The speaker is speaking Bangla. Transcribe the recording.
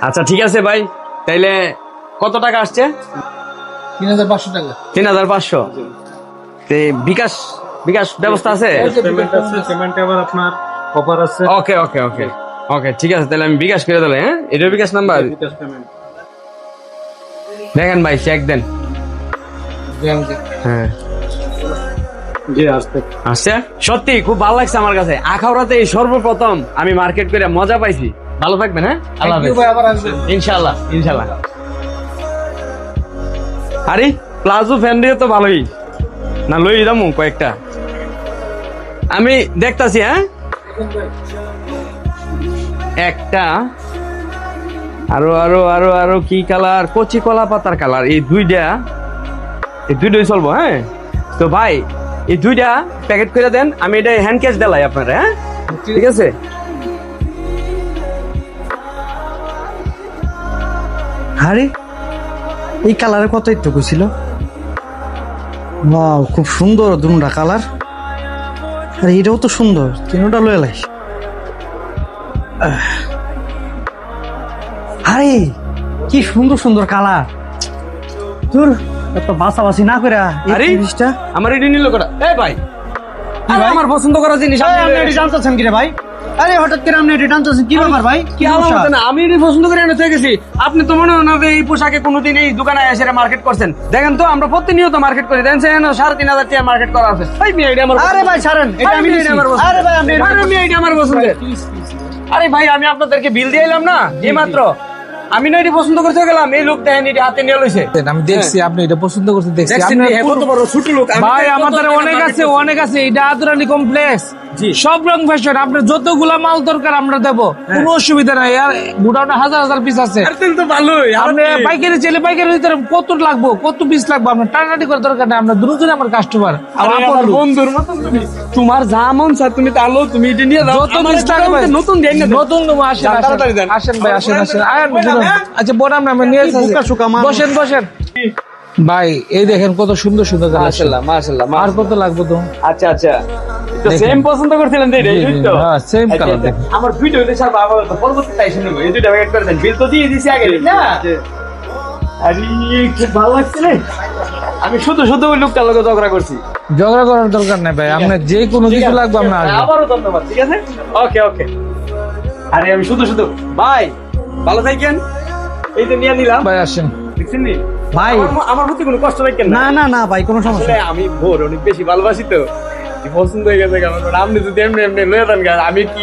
আচ্ছা ঠিক আছে ভাই, তাইলে কত টাকা আসছে? 3,500 টাকা। 3,500। বিকাশ বিকাশ ব্যবস্থা আছে? পেমেন্ট আছে, পেমেন্ট আবার আপনার অফার আছে। ওকে ওকে ওকে ওকে, ঠিক আছে, তাহলে আমি বিকাশ করে দিলে। হ্যাঁ, এটা বিকাশ নাম্বার। বিকাশ পেমেন্ট। দেখেন ভাই, চেক দেন। হ্যাঁ জি আসতে। আচ্ছা, সত্যি খুব ভালো লাগছে আমার কাছে। আখাউড়াতে এই সর্বপ্রথম আমি মার্কেট করে মজা পাইছি। ভালো থাকবেন। হ্যাঁ, আল্লাহ হাফেজ। আবার আসবেন। ইনশাআল্লাহ ইনশাআল্লাহ। আরে প্লাজো ফ্যান দিয়ে তো ভালোই না, লই দামু কয়েকটা আমি দেখতাছি। হ্যাঁ, একটা আরো আরো আরো আরো কি কালার? কচি কলা পাতার কালার। এই দুইটাই চলবো। হ্যাঁ, তো ভাই এই দুইটা প্যাকেট করে দেন, আমি এটা হ্যান্ড ক্যাশ দিলাই আপনারা। হ্যাঁ ঠিক আছে। আরে এই কালারে কত একটু ছিল? ওয়াও, খুব সুন্দর দুটা কালার। আর এটাও তো সুন্দর, তিনটা লয়ে লাইস। আরে কি সুন্দর সুন্দর কালার। তোর এত বাছাবাছি না করে আরে জিনিসটা আমার এটা নিল কটা? এই ভাই, আরে আমার পছন্দ করা জিনিস আপনি এটি জানতেছেন কিরে ভাই? আরে হঠাৎ করে আপনি এটি জানতেছেন কি ব্যাপার ভাই? কি আলাদা না, আমি এটা পছন্দ করে এনে থেকে গেছি। আপনি তো মনে হয় না যে এই পোশাকে কোনোদিন এই দোকানে এসে মার্কেট করছেন। দেখেন তো, আমরা প্রতিনিয়ত মার্কেট করি। দেখেন 3,500 টাকা মার্কেট করা আছে। ভাই মেয়ে এটা আমার আরে ভাই ছাড়েন, এটা আমি এটা আমার নিছি। পছন্দ। আরে ভাই আপনি এটা- আরে মেয়ে এটা আমার পছন্দ। আরে ভাই, আমি আপনাদেরকে বিল দিয়ে এলাম না এই মাত্র। আমি না এটা পছন্দ করতে গেলাম, এই লোক দেখেন এটা হাতে নিয়ে লইছে। আমি দেখছি আপনি এটা পছন্দ করতে দেখছি। দেখছেন আপনার নি, হ্যাঁ, কত বড় ছোট লোক। আমি ভাই তো কত আমাদের টাকা অনেক market আছে, করছি। অনেক আছে। এটা আদরানি কমপ্লেক্স, জি। সব রং ফ্যাশন। আপনার যতগুলা মাল দরকার আমরা দেবো, কোনো অসুবিধা নাই। আর গোডাউনে হাজার হাজার পিস আছে। আরে তাহলে তো ভালোই। আপনি পাইকারি চাইলে পাইকারি ভিতরে কত লাগবো, কত পিস লাগবে, আপনার টানাটানি করার দরকার নেই। আমরা দুজন আমার কাস্টমার, আরে আমার বন্ধুর মতন তুমি। তোমার যা মন চায় তুমি তাহলে তুমি এটা নিয়ে যাও। যত আমার পিস লাগবে দোকানে নতুন দেন না। নতুন আসেন, যান, তাড়াতাড়ি আসেন যান। আসেন ভাই, আসেন আসেন। আচ্ছা বড় আমরা নিয়ে আসি। বুকা শুকা মানুষ। বসেন বসেন ভাই। এই দেখেন কত সুন্দর সুন্দর কালার। মাশাআল্লাহ মাশাআল্লাহ। আর কত লাগবে তো? আচ্ছা আচ্ছা, তো দেখেন। সেম পছন্দ করছিলেন তো এটাই জি, জি, তো? হ্যাঁ, same আচ্ছা, color আচ্ছা। দেখেন। আমার দুইটা হইলে স্যার বাবা তো পরবর্তী তাই শুনবো। এই দুইটা প্যাকেট করে দেন, বিল তো দিয়ে দিছি আগে না। আরে খুব ভালো লাগছে রে। আমি শুধু শুধু ওই লোকটার লগে ঝগড়া করছি। ঝগড়া করার দরকার নাই ভাই, আপনার যে কোনো ঠিক কিছু আছে, লাগবে আমরা আসবো। আবারও ধন্যবাদ। ঠিক আছে, ওকে ওকে। আরে আমি শুধু শুধু ভাই ভালো থাকেন। এই তো নিয়ে নিলাম। ভাই আসেন। দেখছেন নি ভাই আমার প্রতি কোনো কষ্ট রাখেন না। না না না ভাই, কোনো সমস্যা আসলে আমি ভোর অনেক বেশি ভালোবাসি তো, পছন্দ হয়ে গেছে। আপনি যদি এমনি এমনি লয়ে দেন, আমি কি